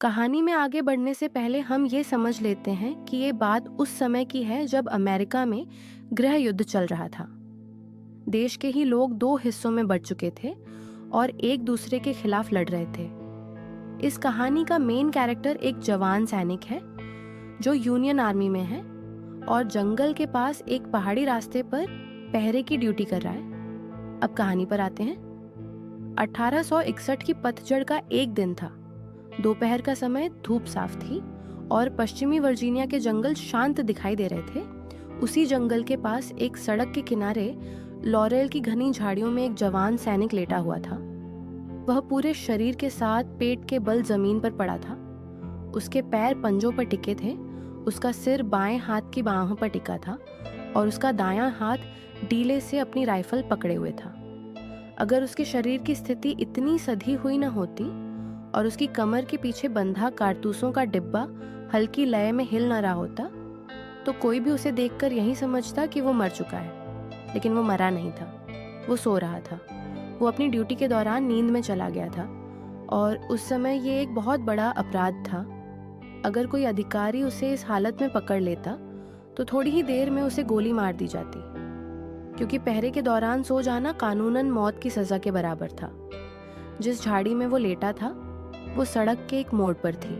कहानी में आगे बढ़ने से पहले हम ये समझ लेते हैं कि ये बात उस समय की है जब अमेरिका में गृह युद्ध चल रहा था। देश के ही लोग दो हिस्सों में बंट चुके थे और एक दूसरे के खिलाफ लड़ रहे थे। इस कहानी का मेन कैरेक्टर एक जवान सैनिक है जो यूनियन आर्मी में है और जंगल के पास एक पहाड़ी रास्ते पर पहरे की ड्यूटी कर रहा है। अब कहानी पर आते हैं। 1861 की पतझड़ का एक दिन था। दोपहर का समय, धूप साफ थी और पश्चिमी वर्जीनिया के जंगल शांत दिखाई दे रहे थे। उसी जंगल के पास एक सड़क के किनारे लॉरेल की घनी झाड़ियों में एक जवान सैनिक लेटा हुआ था। वह पूरे शरीर के साथ पेट के बल जमीन पर पड़ा था। उसके पैर पंजों पर टिके थे, उसका सिर बाएं हाथ की बाहों पर टिका था और उसका दायां हाथ डीले से अपनी राइफल पकड़े हुए था। अगर उसके शरीर की स्थिति इतनी सधी हुई न होती और उसकी कमर के पीछे बंधा कारतूसों का डिब्बा हल्की लय में हिल न रहा होता तो कोई भी उसे देखकर यही समझता कि वो मर चुका है। लेकिन वो मरा नहीं था, वो सो रहा था। वो अपनी ड्यूटी के दौरान नींद में चला गया था और उस समय ये एक बहुत बड़ा अपराध था। अगर कोई अधिकारी उसे इस हालत में पकड़ लेता तो थोड़ी ही देर में उसे गोली मार दी जाती, क्योंकि पहरे के दौरान सो जाना कानूनन मौत की सजा के बराबर था। जिस झाड़ी में वो लेटा था वो सड़क के एक मोड़ पर थी।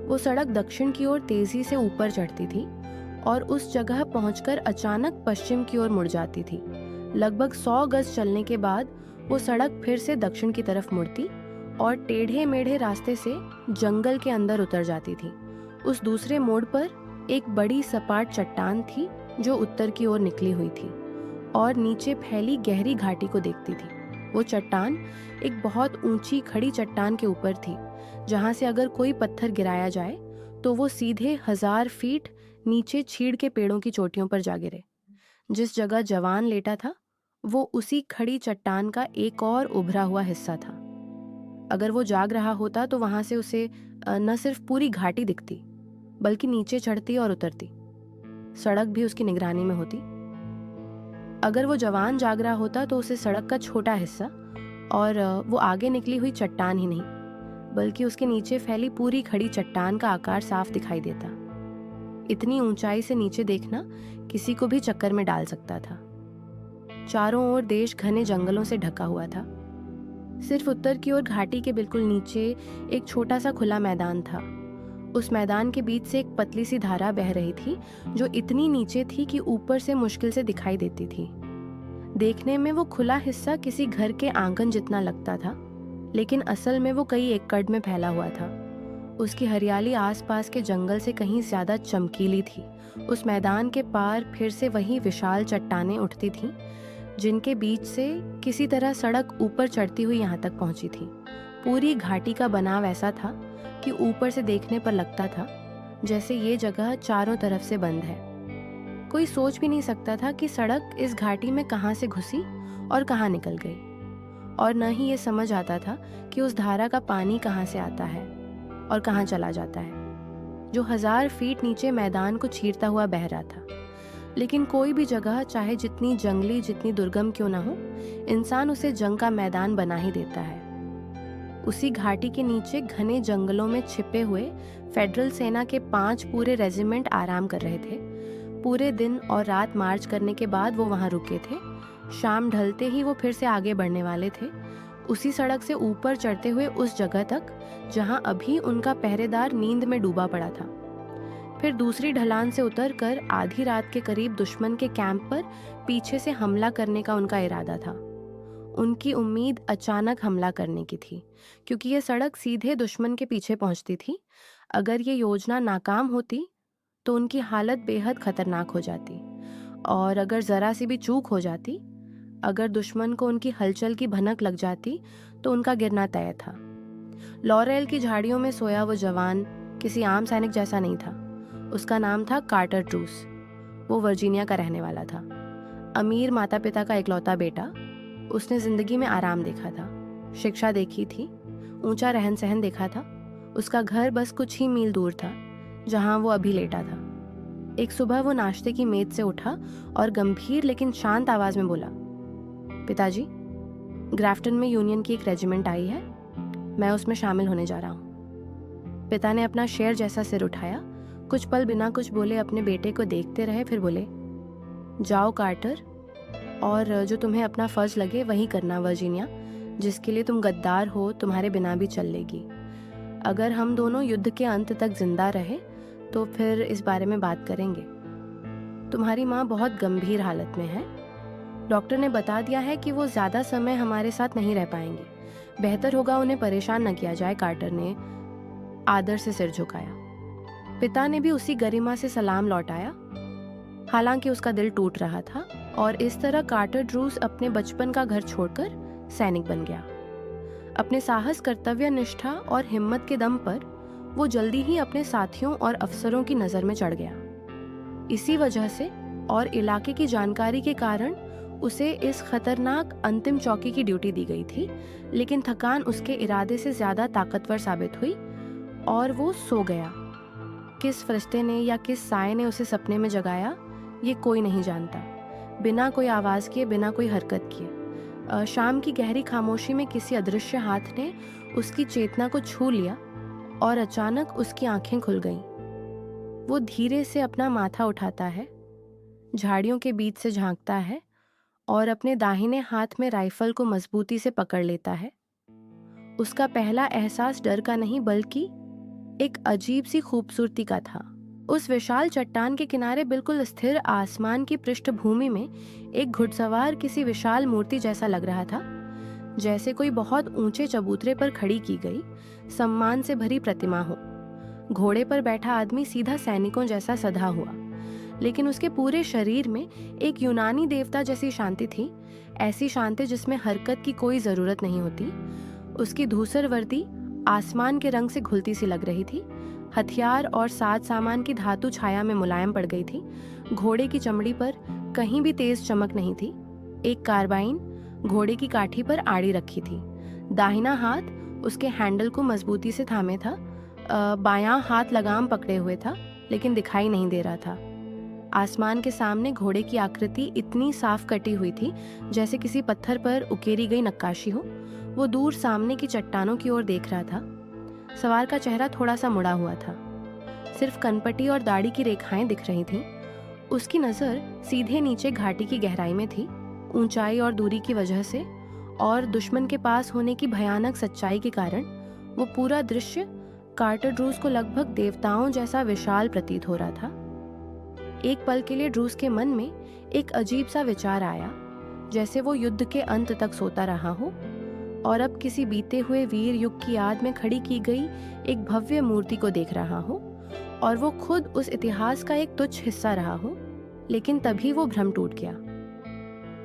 वो सड़क दक्षिण की ओर तेजी से ऊपर चढ़ती थी और उस जगह पहुंचकर अचानक पश्चिम की ओर मुड़ जाती थी। लगभग 100 गज चलने के बाद वो सड़क फिर से दक्षिण की तरफ मुड़ती और टेढ़े मेढ़े रास्ते से जंगल के अंदर उतर जाती थी। उस दूसरे मोड़ पर एक बड़ी सपाट चट्टान थी जो उत्तर की ओर निकली हुई थी और नीचे फैली गहरी घाटी को देखती थी। वो चट्टान एक बहुत ऊंची खड़ी चट्टान के ऊपर थी, जहां से अगर कोई पत्थर गिराया जाए तो वो सीधे 1000 फीट नीचे चीड़ के पेड़ों की चोटियों पर जा गिरे। जिस जगह जवान लेटा था वो उसी खड़ी चट्टान का एक और उभरा हुआ हिस्सा था। अगर वो जाग रहा होता तो वहां से उसे न सिर्फ पूरी घाटी दिखती बल्कि नीचे चढ़ती और उतरती सड़क भी उसकी निगरानी में होती। अगर वो जवान जाग रहा होता तो उसे सड़क का छोटा हिस्सा और वो आगे निकली हुई चट्टान ही नहीं बल्कि उसके नीचे फैली पूरी खड़ी चट्टान का आकार साफ दिखाई देता। इतनी ऊंचाई से नीचे देखना किसी को भी चक्कर में डाल सकता था। चारों ओर देश घने जंगलों से ढका हुआ था। सिर्फ उत्तर की ओर घाटी के बिल्कुल नीचे एक छोटा सा खुला मैदान था। उस मैदान के बीच से एक पतली सी धारा बह रही थी जो इतनी नीचे थी कि ऊपर से मुश्किल से दिखाई देती थी। देखने में वो खुला हिस्सा किसी घर के आंगन जितना लगता था, लेकिन असल में वो कई एकड़ में फैला हुआ था। उसकी हरियाली आसपास के जंगल से कहीं ज्यादा चमकीली थी। उस मैदान के पार फिर से वही विशाल चट्टानें उठती थीं, जिनके बीच से किसी तरह सड़क ऊपर चढ़ती हुई यहाँ तक पहुंची थी। पूरी घाटी का बनाव ऐसा था कि ऊपर से देखने पर लगता था जैसे ये जगह चारों तरफ से बंद है। कोई सोच भी नहीं सकता था कि सड़क इस घाटी में कहाँ से घुसी और कहाँ निकल गई, और न ही ये समझ आता था कि उस धारा का पानी कहाँ से आता है और कहाँ चला जाता है, जो 1000 फीट नीचे मैदान को चीरता हुआ बह रहा था। लेकिन कोई भी जगह, चाहे जितनी जंगली, जितनी दुर्गम क्यों ना हो, इंसान उसे जंग का मैदान बना ही देता है। उसी घाटी के नीचे घने जंगलों में छिपे हुए फेडरल सेना के 5 पूरे रेजिमेंट आराम कर रहे थे। पूरे दिन और रात मार्च करने के बाद वो वहां रुके थे। शाम ढलते ही वो फिर से आगे बढ़ने वाले थे, उसी सड़क से ऊपर चढ़ते हुए उस जगह तक जहां अभी उनका पहरेदार नींद में डूबा पड़ा था। फिर दूसरी ढलान से उतरकर आधी रात के करीब दुश्मन के कैंप पर पीछे से हमला करने का उनका इरादा था। उनकी उम्मीद अचानक हमला करने की थी, क्योंकि यह सड़क सीधे दुश्मन के पीछे पहुंचती थी। अगर ये योजना नाकाम होती तो उनकी हालत बेहद खतरनाक हो जाती, और अगर जरा सी भी चूक हो जाती, अगर दुश्मन को उनकी हलचल की भनक लग जाती तो उनका गिरना तय था। लॉरेल की झाड़ियों में सोया वो जवान किसी आम सैनिक जैसा नहीं था। उसका नाम था कार्टर ट्रूस। वो वर्जीनिया का रहने वाला था। अमीर माता पिता का इकलौता बेटा। उसने जिंदगी में आराम देखा था, शिक्षा देखी थी, ऊंचा रहन सहन देखा था। उसका घर बस कुछ ही मील दूर था जहां वो अभी लेटा था। एक सुबह वो नाश्ते की मेज से उठा और गंभीर लेकिन शांत आवाज में बोला, पिताजी, ग्राफ्टन में यूनियन की एक रेजिमेंट आई है, मैं उसमें शामिल होने जा रहा हूँ। पिता ने अपना शेर जैसा सिर उठाया, कुछ पल बिना कुछ बोले अपने बेटे को देखते रहे, फिर बोले, जाओ कार्टर, और जो तुम्हें अपना फर्ज लगे वही करना वर्जीनिया, जिसके लिए तुम गद्दार हो तुम्हारे बिना भी चल लेगी। अगर हम दोनों युद्ध के अंत तक जिंदा रहे तो फिर इस बारे में बात करेंगे। तुम्हारी माँ बहुत गंभीर हालत में है। डॉक्टर ने बता दिया है कि वो ज़्यादा समय हमारे साथ नहीं रह पाएंगे। बेहतर होगा उन्हें परेशान न किया जाए। कार्टर ने आदर से सिर झुकाया। पिता ने भी उसी गरिमा से सलाम लौटाया, हालांकि उसका दिल टूट रहा था। और इस तरह कार्टर ड्रूस अपने बचपन का घर छोड़कर सैनिक बन गया। अपने साहस, कर्तव्य निष्ठा और हिम्मत के दम पर वो जल्दी ही अपने साथियों और अफसरों की नज़र में चढ़ गया। इसी वजह से और इलाके की जानकारी के कारण उसे इस खतरनाक अंतिम चौकी की ड्यूटी दी गई थी, लेकिन थकान उसके इरादे से ज़्यादा ताकतवर साबित हुई और वो सो गया। किस फरिश्ते ने या किस साए ने उसे सपने में जगाया, ये कोई नहीं जानता। बिना कोई आवाज़ किए, बिना कोई हरकत किए, शाम की गहरी खामोशी में किसी अदृश्य हाथ ने उसकी चेतना को छू लिया और अचानक उसकी आंखें खुल गईं। वो धीरे से अपना माथा उठाता है, झाड़ियों के बीच से झांकता है और अपने दाहिने हाथ में राइफल को मजबूती से पकड़ लेता है। उसका पहला एहसास डर का नहीं बल्कि एक अजीब सी खूबसूरती का था। उस विशाल चट्टान के किनारे बिल्कुल स्थिर आसमान की पृष्ठभूमि में एक घुड़सवार किसी विशाल मूर्ति जैसा लग रहा था, जैसे कोई बहुत ऊंचे चबूतरे पर खड़ी की गई सम्मान से भरी प्रतिमा हो। घोड़े पर बैठा आदमी सीधा सैनिकों जैसा सधा हुआ, लेकिन उसके पूरे शरीर में एक यूनानी देवता जैसी शांति थी, ऐसी शांति जिसमें हरकत की कोई जरूरत नहीं होती। उसकी धूसर वर्दी आसमान के रंग से घुलती सी लग रही थी। हथियार और साज सामान की धातु छाया में मुलायम पड़ गई थी। घोड़े की चमड़ी पर कहीं भी तेज चमक नहीं थी। एक कारबाइन घोड़े की काठी पर आड़ी रखी थी। दाहिना हाथ उसके हैंडल को मजबूती से थामे था। बायां हाथ लगाम पकड़े हुए था, लेकिन दिखाई नहीं दे रहा था। आसमान के सामने घोड़े की आकृति इतनी साफ कटी हुई थी जैसे किसी पत्थर पर उकेरी गई नक्काशी हो। वो दूर सामने की चट्टानों की ओर देख रहा था। सवार का चेहरा थोड़ा सा मुड़ा हुआ था, सिर्फ कनपटी और दाढ़ी की रेखाएं दिख रही थीं। उसकी नज़र सीधे नीचे घाटी की गहराई में थी। ऊंचाई और दूरी की वजह से और दुश्मन के पास होने की भयानक सच्चाई के कारण वो पूरा दृश्य कार्टर ड्रूस को लगभग देवताओं जैसा विशाल प्रतीत हो रहा था। एक पल के लिए ड्रूस के मन में एक अजीब सा विचार आया, जैसे वो युद्ध के अंत तक सोता रहा हो और अब किसी बीते हुए वीर युग की याद में खड़ी की गई एक भव्य मूर्ति को देख रहा हो और वो खुद उस इतिहास का एक तुच्छ हिस्सा रहा हो। लेकिन तभी वो भ्रम टूट गया।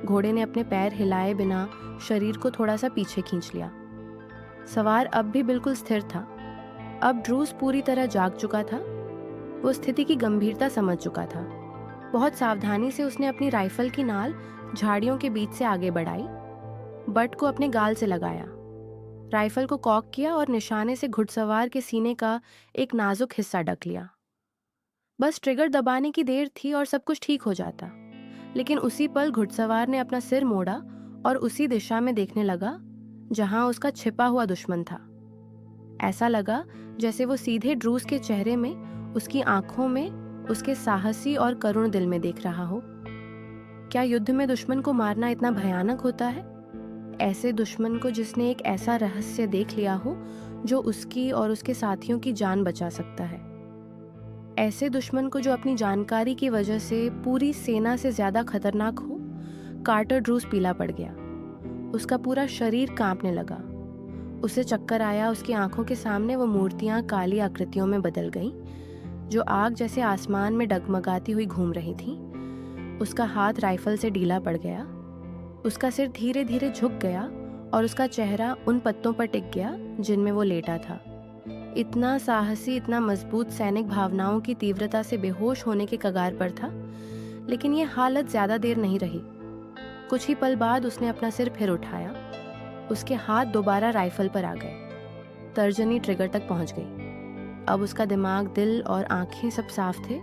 घोड़े ने अपने पैर हिलाए बिना शरीर को थोड़ा सा पीछे खींच लिया। सवार अब भी बिल्कुल स्थिर था। अब ड्रूस पूरी तरह जाग चुका था। वो स्थिति की गंभीरता समझ चुका था। बहुत सावधानी से उसने अपनी राइफल की नाल झाड़ियों के बीच से आगे बढ़ाई, बट को अपने गाल से लगाया, राइफल को कॉक किया और निशाने से घुड़सवार के सीने का एक नाजुक हिस्सा ढक लिया। बस ट्रिगर दबाने की देर थी और सब कुछ ठीक हो जाता। लेकिन उसी पल घुड़सवार ने अपना सिर मोड़ा और उसी दिशा में देखने लगा जहां उसका छिपा हुआ दुश्मन था। ऐसा लगा जैसे वो सीधे ड्रूस के चेहरे में, उसकी आंखों में, उसके साहसी और करुण दिल में देख रहा हो। क्या युद्ध में दुश्मन को मारना इतना भयानक होता है? ऐसे दुश्मन को जिसने एक ऐसा रहस्य देख लिया हो जो उसकी और उसके साथियों की जान बचा सकता है। ऐसे दुश्मन को जो अपनी जानकारी की वजह से पूरी सेना से ज्यादा खतरनाक हो। कार्टर ड्रूस पीला पड़ गया। उसका पूरा शरीर कांपने लगा। उसे चक्कर आया। उसकी आंखों के सामने वो मूर्तियां काली आकृतियों में बदल गईं, जो आग जैसे आसमान में डगमगाती हुई घूम रही थीं। उसका हाथ राइफल से ढीला पड़ गया। उसका सिर धीरे धीरे झुक गया और उसका चेहरा उन पत्तों पर टिक गया जिनमें वो लेटा था। इतना साहसी, इतना मजबूत सैनिक भावनाओं की तीव्रता से बेहोश होने के कगार पर था। लेकिन ये हालत ज्यादा देर नहीं रही। कुछ ही पल बाद उसने अपना सिर फिर उठाया। उसके हाथ दोबारा राइफल पर आ गए। तर्जनी ट्रिगर तक पहुंच गई। अब उसका दिमाग, दिल और आंखें सब साफ थे।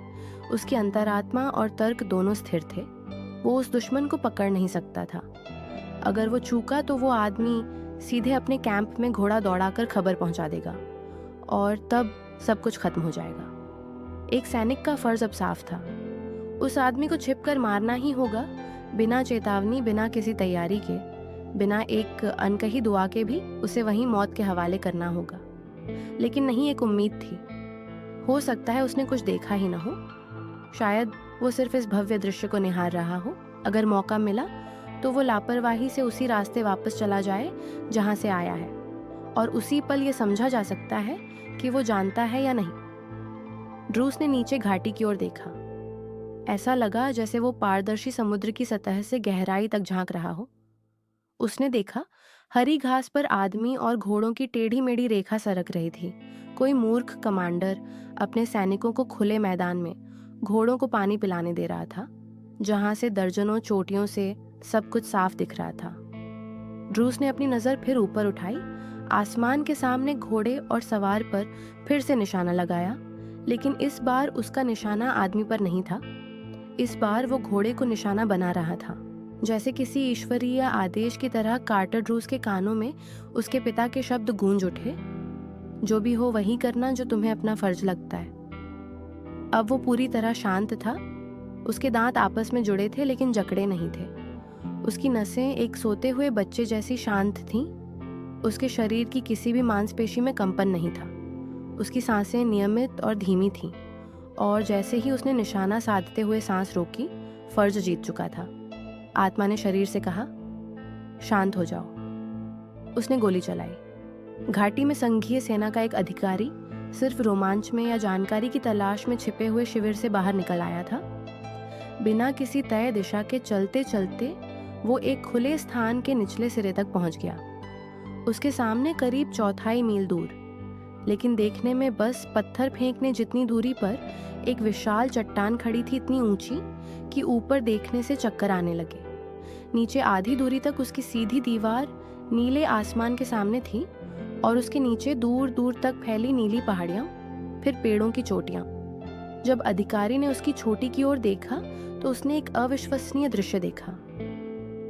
उसकी अंतरात्मा और तर्क दोनों स्थिर थे। वो उस दुश्मन को पकड़ नहीं सकता था। अगर वो चूका तो वो आदमी सीधे अपने कैंप में घोड़ा दौड़ाकर खबर पहुंचा देगा और तब सब कुछ खत्म हो जाएगा। एक सैनिक का फर्ज अब साफ था, उस आदमी को छिपकर मारना ही होगा, बिना चेतावनी, बिना किसी तैयारी के, बिना एक अनकही दुआ के भी उसे वहीं मौत के हवाले करना होगा। लेकिन नहीं, एक उम्मीद थी। हो सकता है उसने कुछ देखा ही ना हो, शायद वो सिर्फ इस भव्य दृश्य को निहार रहा हो। अगर मौका मिला तो वो लापरवाही से उसी रास्ते वापस चला जाए जहां से आया है, और उसी पल ये समझा जा सकता है कि वो जानता है या नहीं। ड्रूस ने नीचे घाटी की ओर देखा। ऐसा लगा जैसे वो पारदर्शी समुद्र की सतह से गहराई तक झांक रहा हो। उसने देखा हरी घास पर आदमी और घोड़ों की टेढ़ी मेढ़ी रेखा सरक रही थी। कोई मूर्ख कमांडर अपने सैनिकों को खुले मैदान में घोड़ों को पानी पिलाने दे रहा था, जहां से दर्जनों चोटियों से सब कुछ साफ दिख रहा था। ड्रूस ने अपनी नजर फिर ऊपर उठाई। आसमान के सामने घोड़े और सवार पर फिर से निशाना लगाया, लेकिन इस बार उसका निशाना आदमी पर नहीं था। इस बार वो घोड़े को निशाना बना रहा था। जैसे किसी ईश्वरीय आदेश की तरह कार्टर ड्रूस के कानों में उसके पिता के शब्द गूंज उठे, जो भी हो वही करना जो तुम्हें अपना फर्ज लगता है। अब वो पूरी तरह शांत था। उसके दांत आपस में जुड़े थे लेकिन जकड़े नहीं थे। उसकी नसें एक सोते हुए बच्चे जैसी शांत थीं। उसके शरीर की किसी भी मांसपेशी में कंपन नहीं था। उसकी सांसें नियमित और धीमी थीं, और जैसे ही उसने निशाना साधते हुए सांस रोकी, फर्ज जीत चुका था। आत्मा ने शरीर से कहा, शांत हो जाओ। उसने गोली चलाई। घाटी में संघीय सेना का एक अधिकारी सिर्फ रोमांच में या जानकारी की तलाश में छिपे हुए शिविर से बाहर निकल आया था। बिना किसी तय दिशा के चलते चलते वो एक खुले स्थान के निचले सिरे तक पहुंच गया। उसके सामने करीब चौथाई मील दूर, लेकिन देखने में बस पत्थर फेंकने जितनी दूरी पर, एक विशाल चट्टान खड़ी थी, इतनी ऊंची कि ऊपर देखने से चक्कर आने लगे। नीचे आधी दूरी तक उसकी सीधी दीवार नीले आसमान के सामने थी, और उसके नीचे दूर दूर तक फैली नीली पहाड़ियां, फिर पेड़ों की चोटियां। जब अधिकारी ने उसकी चोटी की ओर देखा तो उसने एक अविश्वसनीय दृश्य देखा।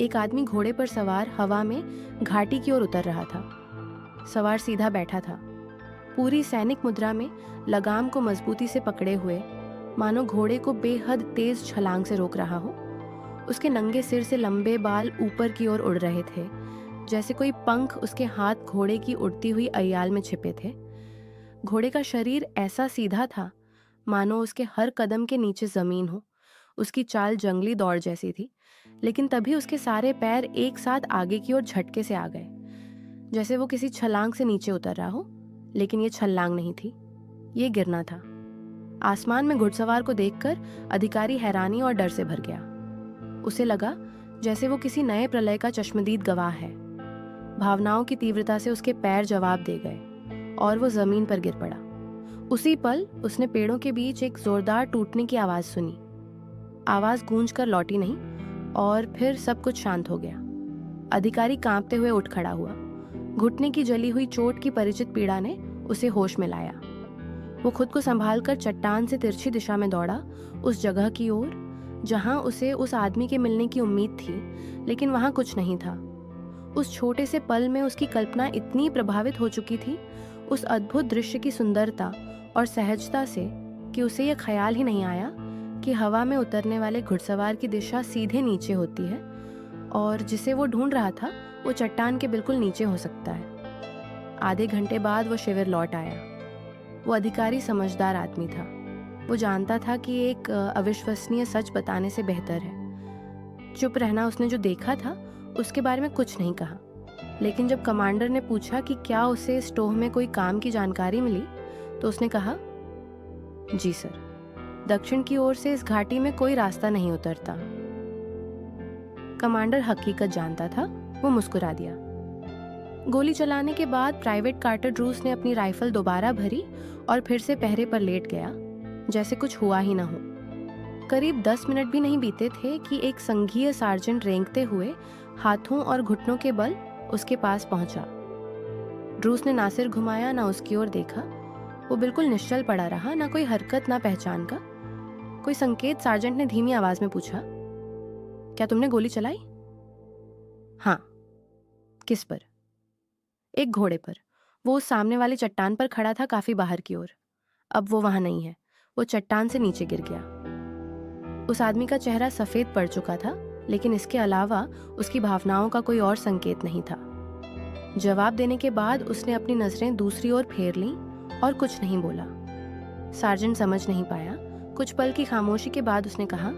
एक आदमी घोड़े पर सवार हवा में घाटी की ओर उतर रहा था। सवार सीधा बैठा था, पूरी सैनिक मुद्रा में, लगाम को मजबूती से पकड़े हुए, मानो घोड़े को बेहद तेज छलांग से रोक रहा हो। उसके नंगे सिर से लंबे बाल ऊपर की ओर उड़ रहे थे, जैसे कोई पंख उसके हाथ घोड़े की उड़ती हुई अय्याल में छिपे थे। घोड़े का शरीर ऐसा सीधा था मानो उसके हर कदम के नीचे जमीन हो। उसकी चाल जंगली दौड़ जैसी थी, लेकिन तभी उसके सारे पैर एक साथ आगे की ओर झटके से आ गए, जैसे वो किसी छलांग से नीचे उतर रहा हो। लेकिन ये छलांग नहीं थी, ये गिरना था। आसमान में घुड़सवार को देखकर अधिकारी हैरानी और डर से भर गया। उसे लगा जैसे वो किसी नए प्रलय का चश्मदीद गवाह है। भावनाओं की तीव्रता से उसके पैर जवाब दे गए और वो जमीन पर गिर पड़ा। उसी पल उसने पेड़ों के बीच एक जोरदार टूटने की आवाज सुनी। आवाज गूंज कर लौटी नहीं, और फिर सब कुछ शांत हो गया। अधिकारी कांपते हुए उठ खड़ा हुआ। घुटने की जली हुई चोट की परिचित पीड़ा ने उसे होश में लाया। वो खुद को संभालकर चट्टान से तिरछी दिशा में दौड़ा, उस जगह की ओर जहां उसे उस आदमी के मिलने की उम्मीद थी, लेकिन वहां कुछ नहीं था। उस छोटे से पल में उसकी कल्पना इतनी प्रभावित हो चुकी थी उस अद्भुत दृश्य की सुंदरता और सहजता से, कि उसे यह ख्याल ही नहीं आया कि हवा में उतरने वाले घुड़सवार की दिशा सीधे नीचे होती है, और जिसे वो ढूंढ रहा था वो चट्टान के बिल्कुल नीचे हो सकता है। आधे घंटे बाद वो शिविर लौट आया। वो अधिकारी समझदार आदमी था। वो जानता था कि एक अविश्वसनीय सच बताने से बेहतर है चुप रहना। उसने जो देखा था उसके बारे में कुछ नहीं कहा, लेकिन जब कमांडर ने पूछा कि क्या उसे स्टोव में कोई काम की जानकारी मिली, तो उसने कहा, जी सर, दक्षिण की ओर से इस घाटी में कोई रास्ता नहीं उतरता। कमांडर हकीकत जानता था। वो मुस्कुरा दिया। गोली चलाने के बाद प्राइवेट कार्टर ड्रूस ने अपनी राइफल दोबारा भरी और फिर से पहरे पर लेट गया, जैसे कुछ हुआ ही ना हो। करीब 10 मिनट भी नहीं बीते थे कि एक संघीय सार्जेंट रेंगते हुए हाथों और घुटनों के बल उसके पास पहुंचा। ड्रूस ने ना सिर घुमाया ना उसकी ओर देखा। वो बिल्कुल निश्चल पड़ा रहा, ना कोई हरकत ना पहचान का कोई संकेत। सार्जेंट ने धीमी आवाज में पूछा, क्या तुमने गोली चलाई? हाँ। किस पर? एक घोड़े पर। वो उस सामने वाली चट्टान पर खड़ा था, काफी बाहर की ओर। अब वो वहां नहीं है। वो चट्टान से नीचे गिर गया। उस आदमी का चेहरा सफेद पड़ चुका था, लेकिन इसके अलावा उसकी भावनाओं का कोई और संकेत नहीं था। जवाब देने के बाद उसने अपनी नजरें दूसरी ओर फेर लीं और कुछ नहीं बोला। सार्जेंट समझ नहीं पाया। कुछ पल की खामोशी के बाद उसने कहा,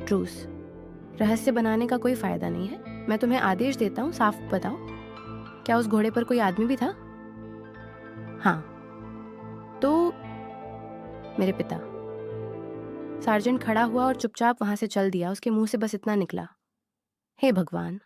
ट्रूस, रहस्य बनाने का कोई फायदा नहीं है। मैं तुम्हें आदेश देता हूँ, साफ बताओ, क्या उस घोड़े पर कोई आदमी भी था? हाँ। तो मेरे पिता। सार्जेंट खड़ा हुआ और चुपचाप वहां से चल दिया। उसके मुंह से बस इतना निकला, हे भगवान।